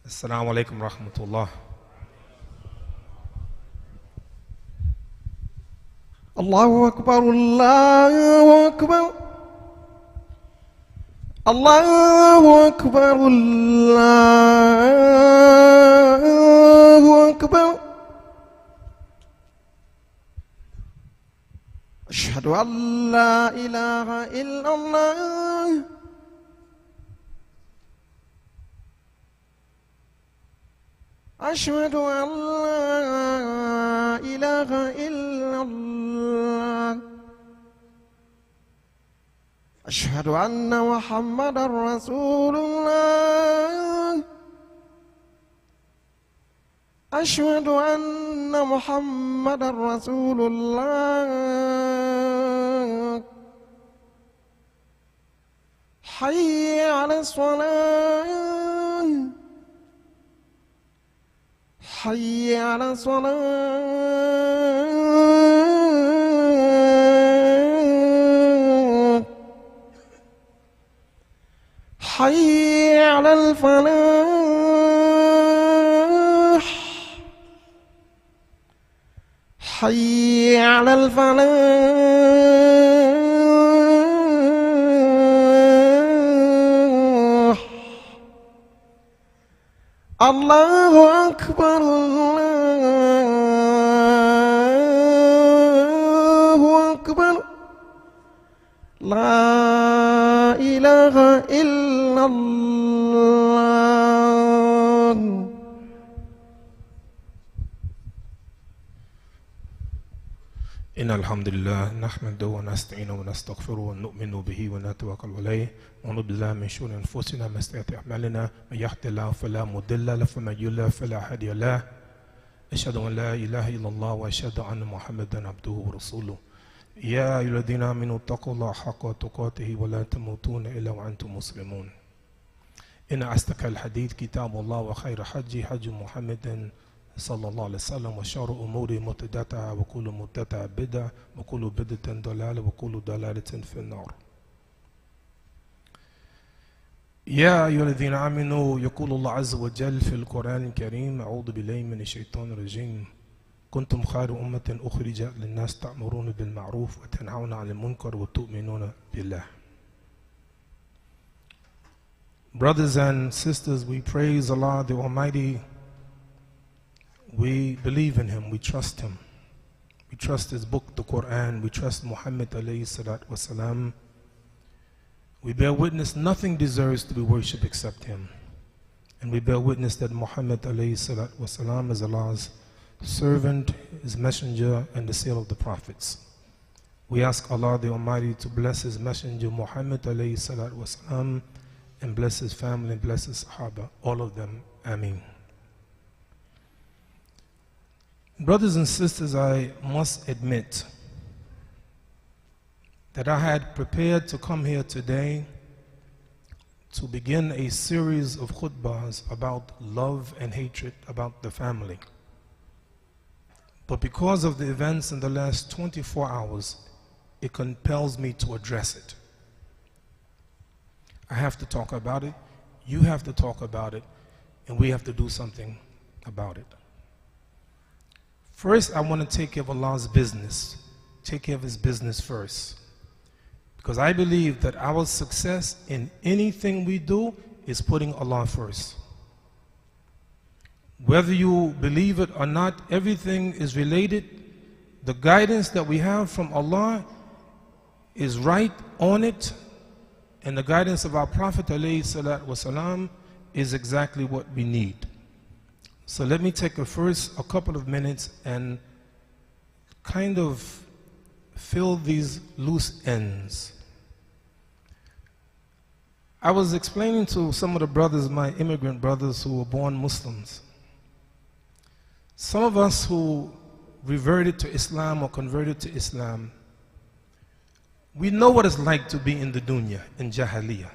Assalamu alaikum rahmatullah. Allahu Akbar, Allahu Akbar. Allahu Akbar, Allahu Akbar. Ashhadu an la ilaha illallah. أشهد أن لا إله إلا الله. أشهد أن محمدا رسول الله. أشهد أن محمدا رسول الله. حي على الصلاة. حي على الصلاة. حي على الفلاح. حي على الفلاح. الله أكبر، الله أكبر. لا إله إلا الله. إن الحمد لله نحمده ونستعينه ونستغفره ونؤمن به ونتوكل عليه ونعوذ بالله من شرور أنفسنا ومن سيئات أعمالنا من يهد الله فلا مضل له ومن يضلل فلا هادي له أشهد أن لا إله إلا الله وأشهد أن محمدا عبده ورسوله يا أيها الذين آمنوا اتقوا الله حق تقاته ولا تموتون إلا وأنتم مسلمون إن أصدق الحديث كتاب الله وخير حج محمد صلى الله عليه وسلم وشر أمور محدثاتها وكل محدثة بدعة وكل بدعة ضلالة وكل ضلالة في النار. يا أيها الذين آمنوا يقول الله عز وجل في القرآن الكريم أعوذ بالله من الشيطان الرجيم كنتم خير أمة أخرجت للناس تأمرون بالمعروف وتنهون عن المنكر وتؤمنون بالله. Brothers and sisters, we praise Allah the Almighty. We believe in Him, we trust Him. We trust His book, the Quran. We trust Muhammad alayhi salatu wasalam. We bear witness nothing deserves to be worshipped except Him. And we bear witness that Muhammad alayhi salatu wasalam is Allah's servant, His messenger, and the seal of the prophets. We ask Allah the Almighty to bless His messenger Muhammad alayhi salatu wasalam and bless his family and bless his Sahaba, all of them. Ameen. Brothers and sisters, I must admit that I had prepared to come here today to begin a series of khutbahs about love and hatred, about the family. But because of the events in the last 24 hours, it compels me to address it. I have to talk about it, you have to talk about it, and we have to do something about it. First, I want to take care of Allah's business. Take care of His business first. Because I believe that our success in anything we do is putting Allah first. Whether you believe it or not, everything is related. The guidance that we have from Allah is right on it. And the guidance of our Prophet ﷺ is exactly what we need. So let me take a couple of minutes and kind of fill these loose ends. I was explaining to some of the brothers, my immigrant brothers who were born Muslims. Some of us who reverted to Islam or converted to Islam, we know what it's like to be in the dunya, in Jahiliyyah.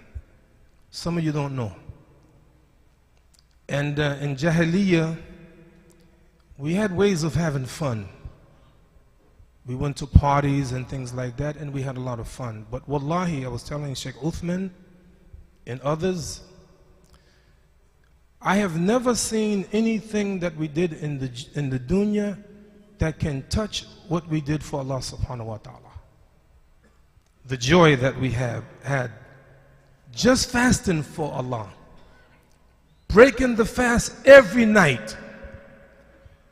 Some of you don't know. And in Jahiliyyah, we had ways of having fun. We went to parties and things like that, and we had a lot of fun. But wallahi, I was telling Sheikh Uthman and others, I have never seen anything that we did in the dunya that can touch what we did for Allah subhanahu wa ta'ala. The joy that we have had just fasting for Allah, breaking the fast every night.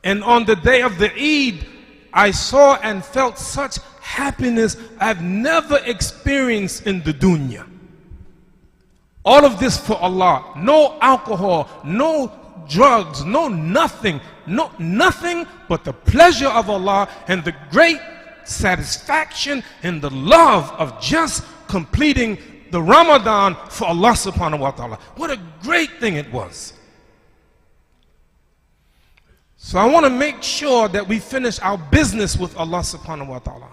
And on the day of the Eid, I saw and felt such happiness I've never experienced in the dunya. All of this for Allah. No alcohol, no drugs, no nothing. No nothing but the pleasure of Allah and the great satisfaction and the love of just completing the Ramadan for Allah subhanahu wa ta'ala. What a great thing it was. So I want to make sure that we finish our business with Allah subhanahu wa ta'ala.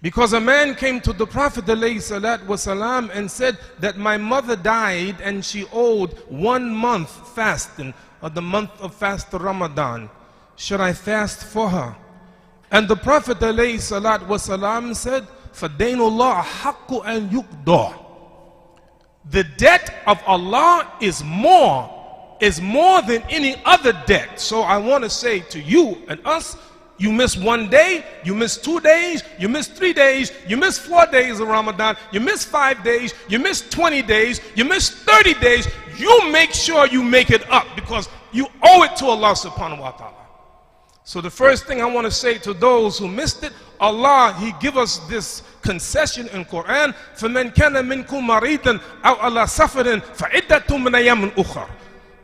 Because a man came to the Prophet ﷺ and said that my mother died and she owed 1 month fasting, or the month of fast Ramadan. Should I fast for her? And the Prophet ﷺ said, فَدَيْنُ اللَّهِ حَقُّ أَنْ يُقْضَى. The debt of Allah is more than any other debt. So I want to say to you and us, you miss 1 day, you miss 2 days, you miss 3 days, you miss 4 days of Ramadan, you miss 5 days, you miss 20 days, you miss 30 days, you make sure you make it up because you owe it to Allah subhanahu wa ta'ala. So the first thing I want to say to those who missed it, Allah, He give us this concession in Quran, فَمَنْ كَانَ مِنْكُمْ مَرِيضًا أَوْ عَلَى سَفَرٍ فَعِدَّةٌ مِنْ أَيَّامٍ أُخَرَ.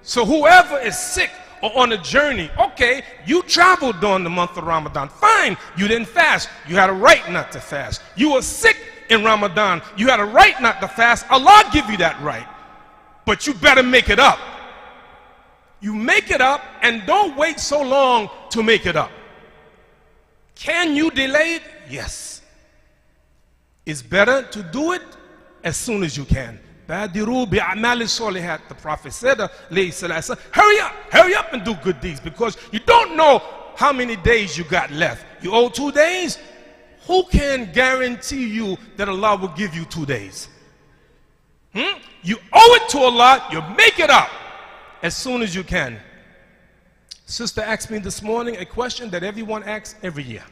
So whoever is sick or on a journey, okay, you traveled during the month of Ramadan, fine, you didn't fast, you had a right not to fast. You were sick in Ramadan, you had a right not to fast, Allah give you that right, but you better make it up. You make it up and don't wait so long to make it up. Can you delay it? Yes. It's better to do it as soon as you can. The Prophet said, hurry up and do good deeds, because you don't know how many days you got left. You owe 2 days? Who can guarantee you that Allah will give you 2 days? You owe it to Allah, you make it up as soon as you can. Sister asked me this morning a question that everyone asks every year.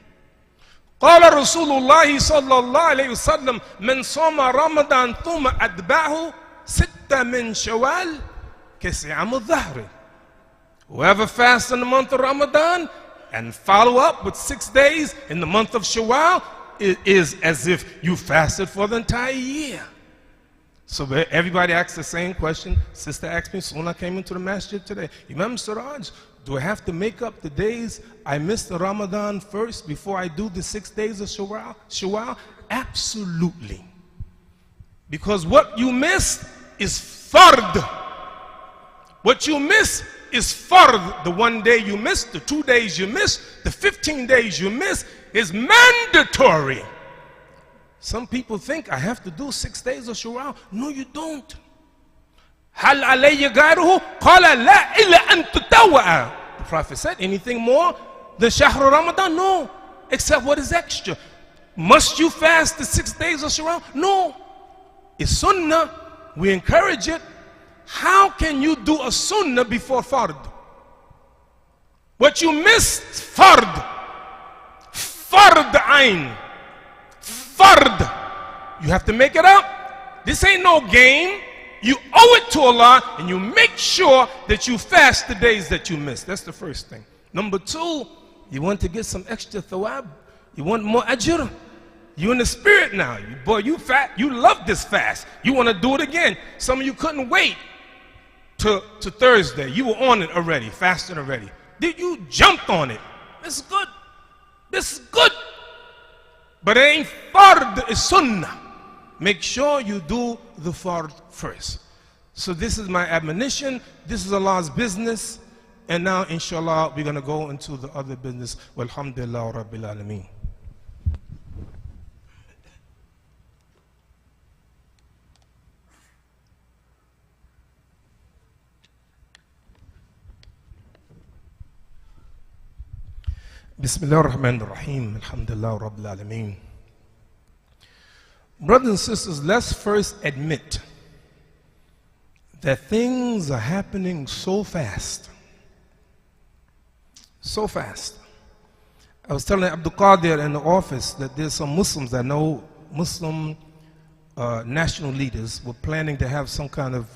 قال رسول الله صلى الله عليه وسلم من صام رمضان ثم أتبعه ستة من شوال كصيام الظهر. Whoever fasts in the month of Ramadan and follow up with 6 days in the month of Shawwal, it is as if you fasted for the entire year. So everybody asks the same question. Sister asked me, so when I came into the Masjid today, Imam Siraj, do I have to make up the days I missed the Ramadan first before I do the 6 days of Shawwal? Absolutely. Because what you missed is fard. What you miss is fard. The 1 day you missed, the 2 days you missed, the 15 days you missed is mandatory. Some people think I have to do 6 days of Shawwal. No, you don't. هل علي غيره قال لا إلا أن تطوع. The Prophet said, anything more than Shahr Ramadan? No, except what is extra. Must you fast the 6 days of Shawwal? No. It's sunnah. We encourage it. How can you do a sunnah before fard? What you missed, fard. Fard ayn. Fard. You have to make it up. This ain't no game. You owe it to Allah, and you make sure that you fast the days that you miss. That's the first thing. Number 2, you want to get some extra thawab. You want more ajr. You in the spirit now. Boy, you love this fast. You want to do it again. Some of you couldn't wait to Thursday. You were on it already, fasting already. You jumped on it. This is good. This is good. But it ain't fard, it's sunnah. Make sure you do the fard first. So this is my admonition. This is Allah's business. And now, inshallah, we're going to go into the other business. Walhamdulillah Rabbil Alameen. Bismillah ar-Rahman ar-Rahim. Alhamdulillah Rabbil Alameen. Brothers and sisters, let's first admit that things are happening so fast. So fast. I was telling Abdul Qadir in the office that there's some Muslims that know, Muslim national leaders were planning to have some kind of,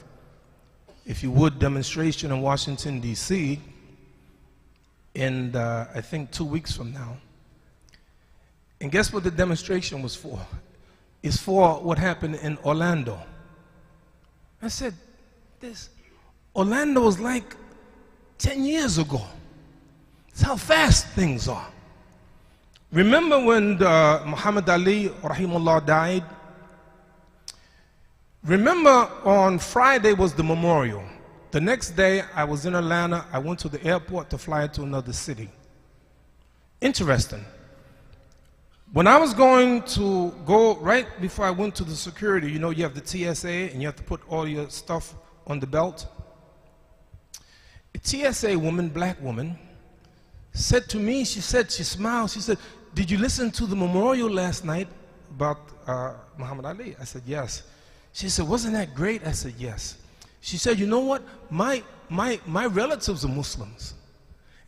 if you would, demonstration in Washington, D.C. in, I think, 2 weeks from now. And guess what the demonstration was for? It's for what happened in Orlando. I said, Orlando was like 10 years ago. That's how fast things are. Remember when Muhammad Ali, rahimahullah, died? Remember on Friday was the memorial. The next day I was in Atlanta. I went to the airport to fly to another city. Interesting. When I was going to go, right before I went to the security, you know, you have the TSA and you have to put all your stuff on the belt. A TSA woman, black woman, said to me, she smiled, she said, "Did you listen to the memorial last night about Muhammad Ali?" I said, "Yes." She said, "Wasn't that great?" I said, "Yes." She said, "You know what? My relatives are Muslims,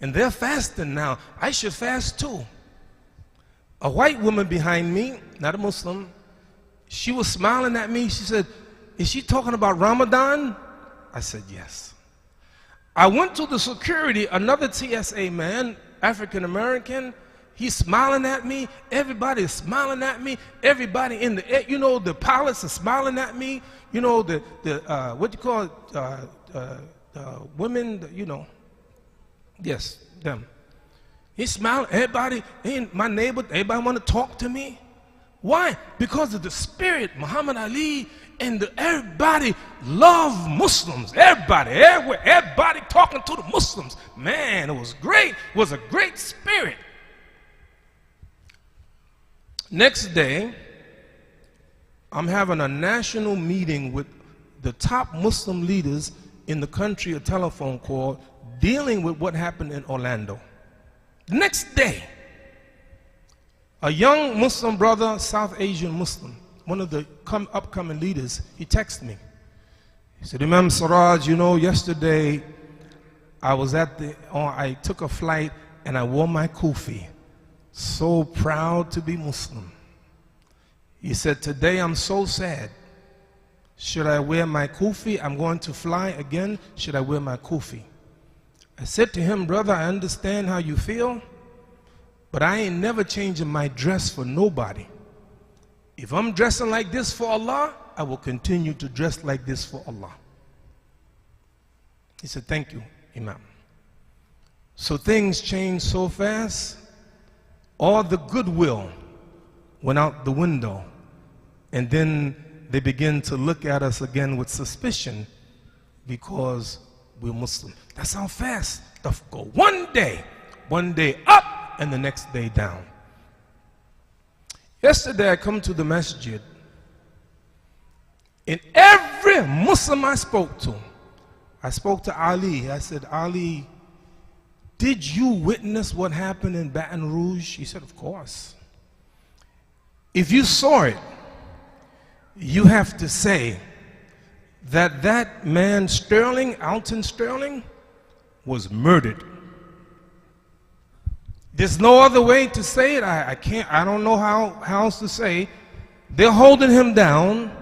and they're fasting now. I should fast too." A white woman behind me, not a Muslim, she was smiling at me. She said, "Is she talking about Ramadan?" I said, "Yes." I went to the security, another TSA man, African American. He's smiling at me. Everybody is smiling at me. Everybody in the air, you know, the pilots are smiling at me. You know, what do you call it? Women, you know. Yes, them. He's smiling. Everybody, my neighbor, everybody want to talk to me. Why? Because of the spirit, Muhammad Ali, and everybody love Muslims. Everybody, everywhere, everybody talking to the Muslims. Man, it was great. It was a great spirit. Next day, I'm having a national meeting with the top Muslim leaders in the country, a telephone call, dealing with what happened in Orlando. The next day, a young Muslim brother, South Asian Muslim, one of the upcoming leaders, he texted me. He said, "Imam Siraj, you know, yesterday I took a flight and I wore my kufi. So proud to be Muslim." He said, "Today I'm so sad. Should I wear my kufi? I'm going to fly again. Should I wear my kufi?" I said to him, "Brother, I understand how you feel, but I ain't never changing my dress for nobody. If I'm dressing like this for Allah, I will continue to dress like this for Allah." He said, "Thank you, Imam." So things changed so fast. All the goodwill went out the window, and then they begin to look at us again with suspicion because we're Muslim. That's how fast stuff go. One day up, and the next day down. Yesterday I come to the Masjid, and every Muslim I spoke to Ali. I said, "Ali, did you witness what happened in Baton Rouge?" He said, "Of course." If you saw it, you have to say that man Sterling, Alton Sterling, was murdered. There's no other way to say it. I don't know how else to say. They're holding him down,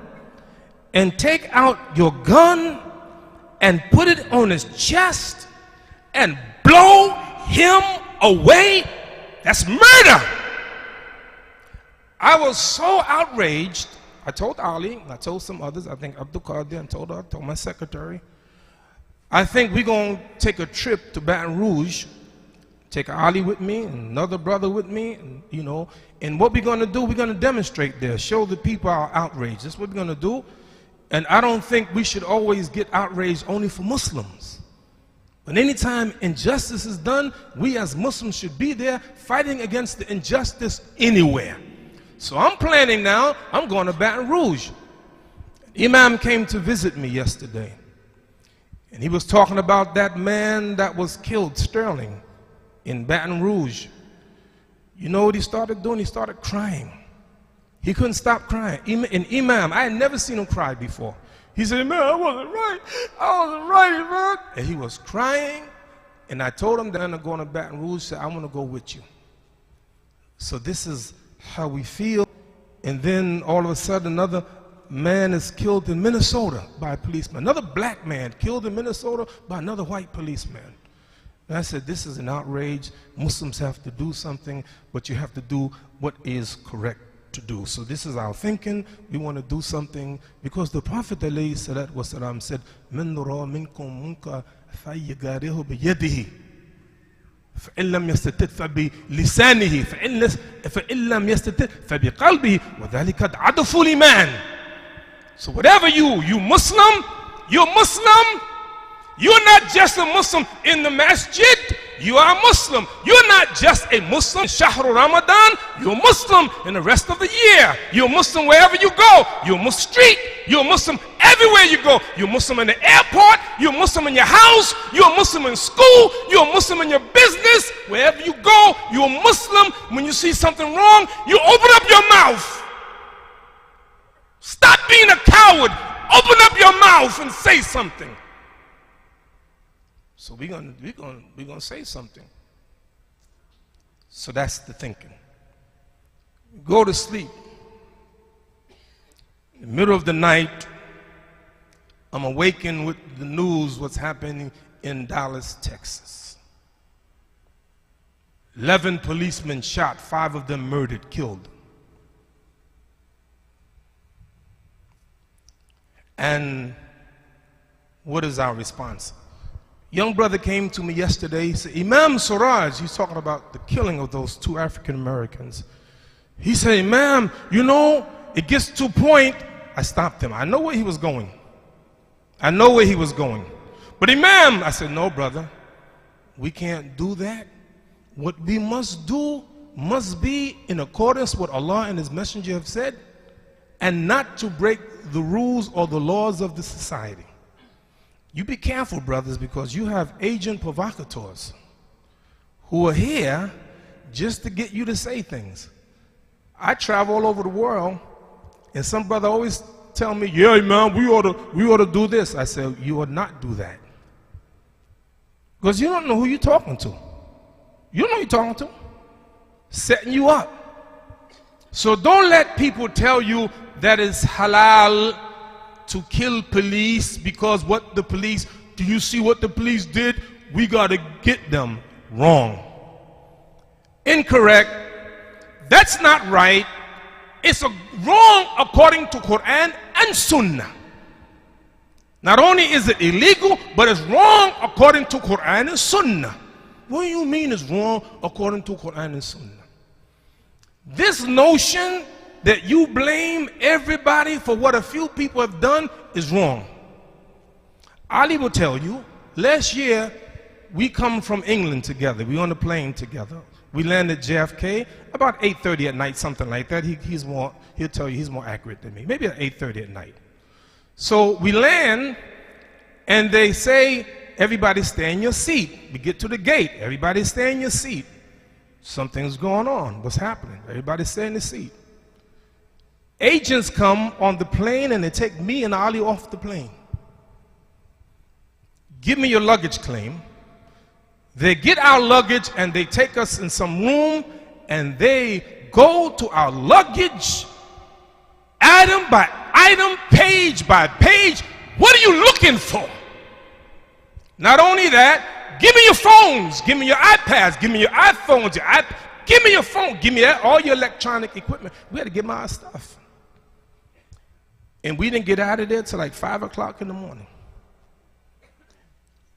and take out your gun and put it on his chest and blow him away. That's murder. I was so outraged. I told Ali, I told some others, I think Abdul Qadir, I told my secretary, I think we're going to take a trip to Baton Rouge, take Ali with me and another brother with me, and, you know, and what we're going to do, we're going to demonstrate there, show the people our outrage. That's what we're going to do. And I don't think we should always get outraged only for Muslims. But anytime injustice is done, we as Muslims should be there fighting against the injustice anywhere. So I'm planning now, I'm going to Baton Rouge. Imam came to visit me yesterday, and he was talking about that man that was killed, Sterling, in Baton Rouge. You know what he started doing? He started crying. He couldn't stop crying. And Imam, I had never seen him cry before. He said, man, I wasn't right. I wasn't right, man. And he was crying. And I told him that I'm going to Baton Rouge. Said, I want to go with you. So this is how we feel. And then all of a sudden another man is killed in Minnesota by a policeman. Another black man killed in Minnesota by another white policeman. And I said, this is an outrage. Muslims have to do something, but you have to do what is correct to do. So this is our thinking. We want to do something because the Prophet ﷺ said, "Man ra minkum munkar falyughayyirhu biyadihi, فإن لم يستطع فبلسانه فإن لم يستطع فبقلبه وذلك أضعف الإيمان." So whatever you're Muslim, you're not just a Muslim in the Masjid, you are a Muslim. You're not just a Muslim in Shahr Ramadan, you're a Muslim in the rest of the year. You're a Muslim wherever you go. You're a Muslim street, you're a Muslim everywhere you go. You're a Muslim in the airport, you're a Muslim in your house, you're a Muslim in school, you're a Muslim in your business. Wherever you go, you're a Muslim. When you see something wrong, you open up your mouth. Stop being a coward. Open up your mouth and say something. So we're gonna say something. So that's the thinking. Go to sleep. In the middle of the night, I'm awakened with the news what's happening in Dallas, Texas. 11 policemen shot, 5 of them murdered, killed. And what is our response? Young brother came to me yesterday. He said, Imam Siraj, he's talking about the killing of those 2 African Americans. He said, Imam, you know, it gets to a point. I stopped him. I know where he was going. But Imam, I said, no, brother, we can't do that. What we must do must be in accordance with what Allah and His Messenger have said, and not to break the rules or the laws of the society. You be careful, brothers, because you have agent provocateurs who are here just to get you to say things. I travel all over the world, and some brother always tell me, yeah, man, we ought to do this. I said, you ought not do that. Because you don't know who you're talking to. You don't know who you're talking to. Setting you up. So don't let people tell you that it's halal to kill police because what the police, do you see what the police did? We got to get them. Wrong. Incorrect. That's not right. It's wrong according to Quran and Sunnah. Not only is it illegal, but it's wrong according to Quran and Sunnah. What do you mean it's wrong according to Quran and Sunnah? This notion that you blame everybody for what a few people have done is wrong. Ali will tell you, last year we come from England together. We on the plane together. We landed JFK about 8:30 at night, something like that. He'll tell you he's more accurate than me. Maybe at 8:30 at night. So we land, and they say, everybody stay in your seat. We get to the gate. Everybody stay in your seat. Something's going on. What's happening? Everybody stay in the seat. Agents come on the plane and they take me and Ali off the plane. Give me your luggage claim. They get our luggage and they take us in some room and they go to our luggage, item by item, page by page. What are you looking for? Not only that, give me your phones, give me your iPads, give me your iPhones, give me your phone, give me all your electronic equipment. We had to give them our stuff. And we didn't get out of there till like 5 o'clock in the morning.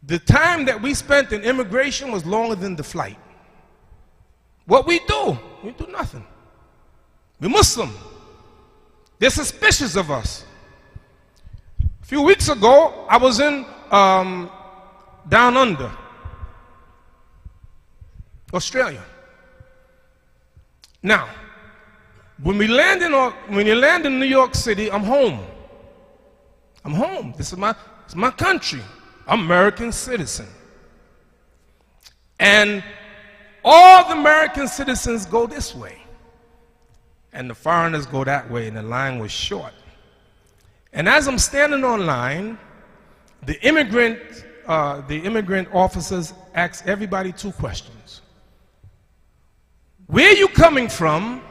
The time that we spent in immigration was longer than the flight. What we do nothing. We're Muslim. They're suspicious of us. A few weeks ago, I was in down under, Australia. Now, when you land in New York City, I'm home. I'm home. This is my country. I'm American citizen. And all the American citizens go this way. and the foreigners go that way, and the line was short. And as I'm standing on line, the immigrant officers asked everybody 2 questions. Where are you coming from?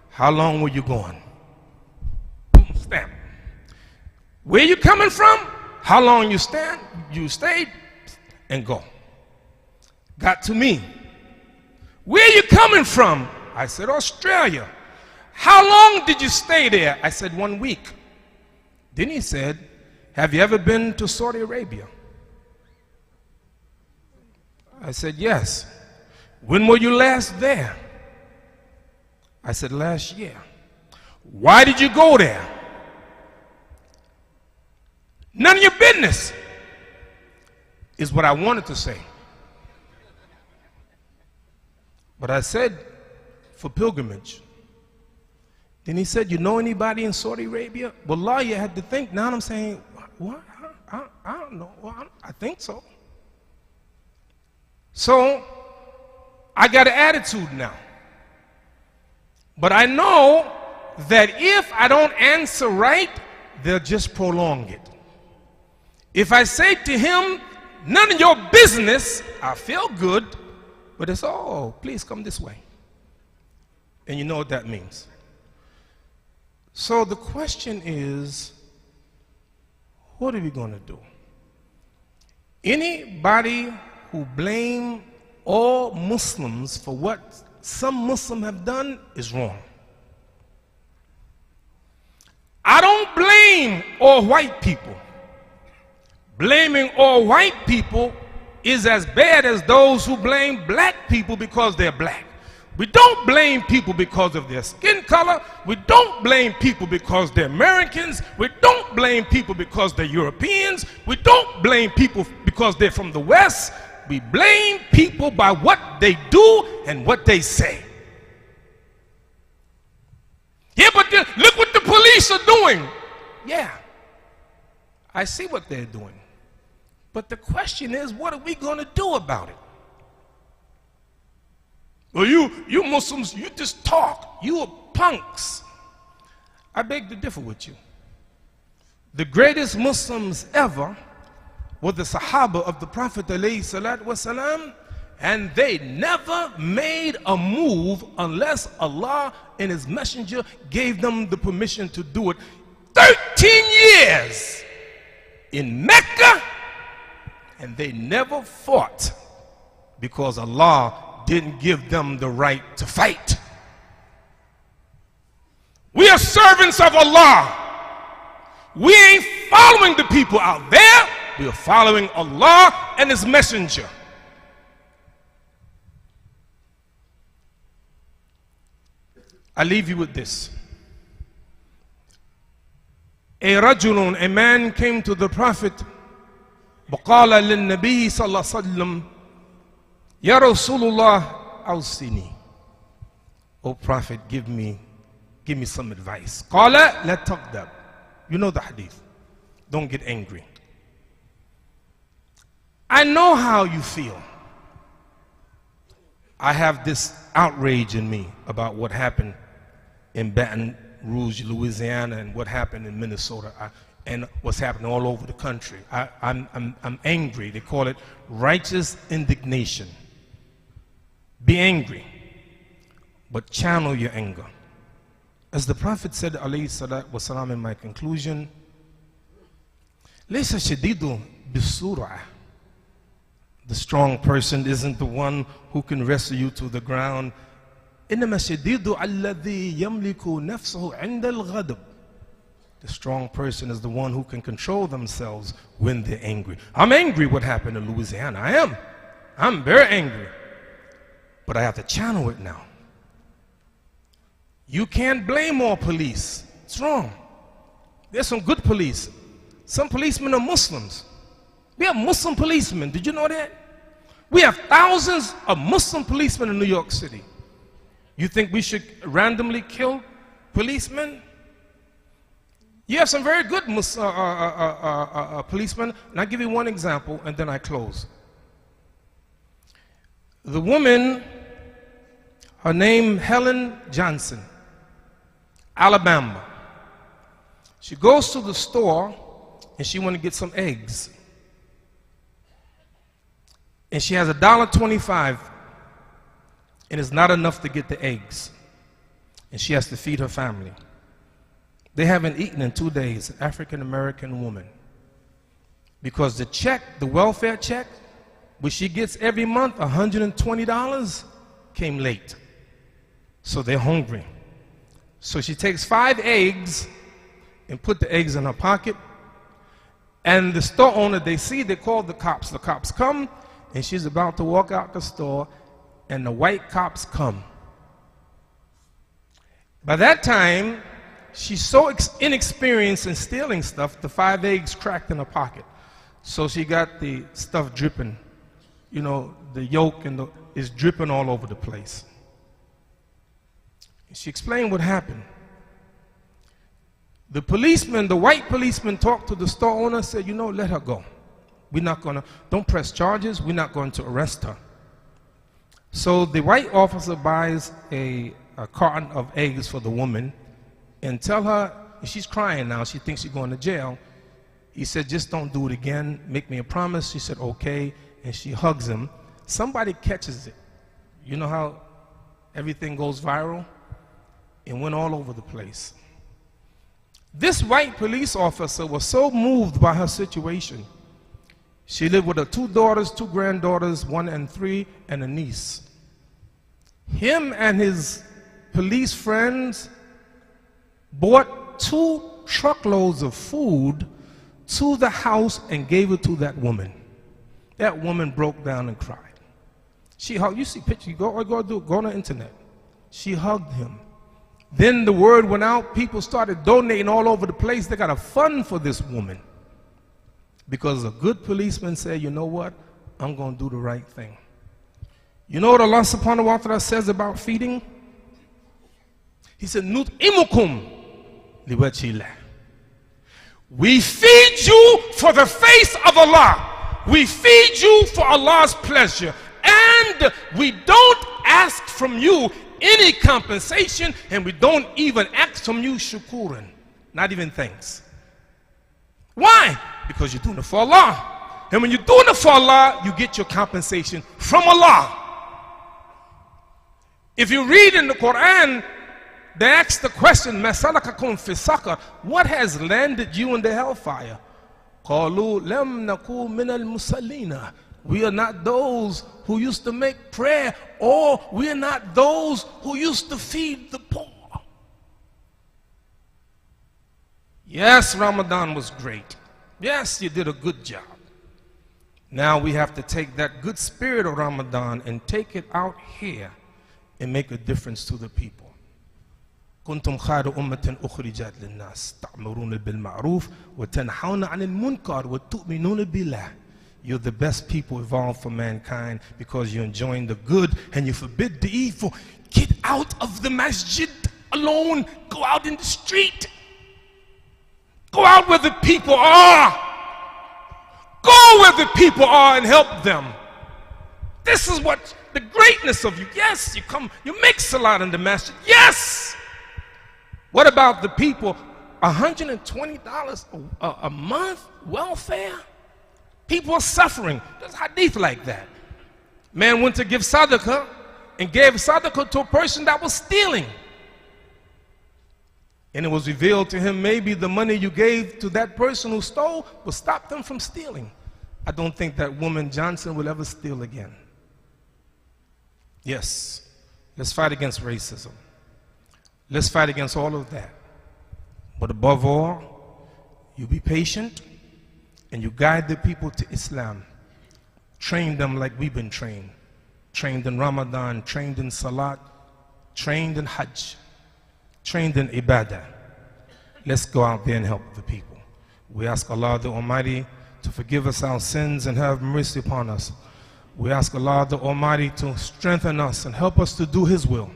How long were you going? Boom, stamp. Where you coming from? How long you stayed? And go. Got to me. Where you coming from? I said, Australia. How long did you stay there? I said, 1 week. Then he said, have you ever been to Saudi Arabia? I said, yes. When were you last there? I said, last year. Why did you go there? None of your business, is what I wanted to say. But I said, for pilgrimage. Then he said, you know anybody in Saudi Arabia? Wallah, you had to think. Now I'm saying, what? I don't know. Well, I think so. So I got an attitude now. But I know that if I don't answer right, they'll just prolong it. If I say to him, none of your business, I feel good, but it's, oh, please come this way. And you know what that means. So the question is, what are we going to do? Anybody who blame all Muslims for what some Muslims have done is wrong. I don't blame all white people. Blaming all white people is as bad as those who blame black people because they're black. We don't blame people because of their skin color. We don't blame people because they're Americans. We don't blame people because they're Europeans. We don't blame people because they're from the West. We blame people by what they do and what they say. Yeah, but look what the police are doing. Yeah, I see what they're doing. But the question is, what are we going to do about it? Well, you Muslims, you just talk. You are punks. I beg to differ with you. The greatest Muslims ever were the Sahaba of the Prophet ﷺ, and they never made a move unless Allah and His Messenger gave them the permission to do it. 13 years in Mecca, and they never fought because Allah didn't give them the right to fight. We are servants of Allah. We ain't following the people out there. We are following Allah and His Messenger. I leave you with this. A man came to the Prophet, وقال للنبي صلى الله عليه وسلم يا رسول الله أوصني. O Prophet, give me some advice. قال لا تغضب. You know the hadith. Don't get angry. I know how you feel. I have this outrage in me about what happened in Baton Rouge, Louisiana, and what happened in Minnesota, and what's happening all over the country. I'm angry. They call it righteous indignation. Be angry, but channel your anger. As the Prophet said, alayhi salatu wasalam, in my conclusion, ليس شديد بسرعة. The strong person isn't the one who can wrestle you to the ground. إنما شديد الذي يملك نفسه عند الغضب. The strong person is the one who can control themselves when they're angry. I'm angry what happened in Louisiana. I am. I'm very angry. But I have to channel it now. You can't blame all police. It's wrong. There's some good police. Some policemen are Muslims. We have Muslim policemen. Did you know that? We have thousands of Muslim policemen in New York City. You think we should randomly kill policemen? You have some very good policemen. And I'll give you one example, and then I close. The woman, her name Helen Johnson. Alabama. She goes to the store and she wants to get some eggs. And she has $1.25 and it's not enough to get the eggs. And she has to feed her family. They haven't eaten in 2 days, an African-American woman. Because the check, the welfare check, which she gets every month, $120, came late. So they're hungry. So she takes 5 eggs and put the eggs in her pocket. And the store owner, they call the cops. The cops come, and she's about to walk out the store, and the white cops come. By that time, she's so inexperienced in stealing stuff, the 5 eggs cracked in her pocket. So she got the stuff dripping. You know, the yolk is dripping all over the place. She explained what happened. The policeman, the white policeman, talked to the store owner, said, you know, let her go. We're not going to, don't press charges, we're not going to arrest her. So the white officer buys a carton of eggs for the woman and tell her, she's crying now, she thinks she's going to jail. He said, just don't do it again, make me a promise. She said, okay, and she hugs him. Somebody catches it. You know how everything goes viral? It went all over the place. This white police officer was so moved by her situation. She lived with her 2 daughters, 2 granddaughters, 1 and 3, and a niece. Him and his police friends bought 2 truckloads of food to the house and gave it to that woman. That woman broke down and cried. She hugged, you see pictures, go on the internet. She hugged him. Then the word went out, people started donating all over the place. They got a fund for this woman. Because a good policeman said, you know what, I'm going to do the right thing. You know what Allah subhanahu wa ta'ala says about feeding? He said, Nut'imukum liwajhillah. We feed you for the face of Allah. We feed you for Allah's pleasure. And we don't ask from you any compensation, and we don't even ask from you shukuran, not even thanks. Why? Because you're doing it for Allah. And when you're doing it for Allah, you get your compensation from Allah. If you read in the Quran, they ask the question, Masalakakum fi saqar, what has landed you in the hellfire? Qalu lam naku min al-musallina. We are not those who used to make prayer, or we are not those who used to feed the poor. Yes, Ramadan was great. Yes, you did a good job. Now we have to take that good spirit of Ramadan and take it out here and make a difference to the people. كنتم خير أمة أخرجت للناس تأمرون بالمعروف وتنهون عن المنكر وتؤمنون بالله. You're the best people evolved for mankind because you're enjoying the good and you forbid the evil. Get out of the masjid alone. Go out in the street. Go out where the people are. Go where the people are and help them. This is what the greatness of you. Yes, you come, you make salat in the masjid. Yes. What about the people? $120 a month welfare? People are suffering. There's hadith like that. Man went to give sadaqah and gave sadaqah to a person that was stealing. And it was revealed to him maybe the money you gave to that person who stole will stop them from stealing. I don't think that woman Johnson will ever steal again. Yes, let's fight against racism. Let's fight against all of that. But above all, you be patient and you guide the people to Islam. Train them like we've been trained. Trained in Ramadan, trained in Salat, trained in Hajj, trained in Ibadah. Let's go out there and help the people. We ask Allah the Almighty to forgive us our sins and have mercy upon us. We ask Allah the Almighty to strengthen us and help us to do His will.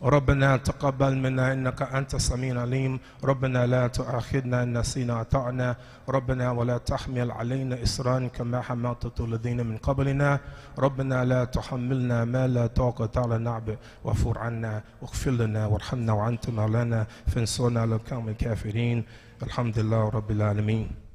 ربنا تقبل منا إنك أنت السميع العليم. ربنا لا تؤاخذنا إن نسينا أطعنا. ربنا ولا تحمل علينا إصرا كما حملته الذين من قبلنا. ربنا لا تحملنا ما لا طاقة لنا به واعف عنا واغفر لنا وارحمنا وأنت مولانا فانصرنا على القوم الكافرين. الحمد لله رب العالمين.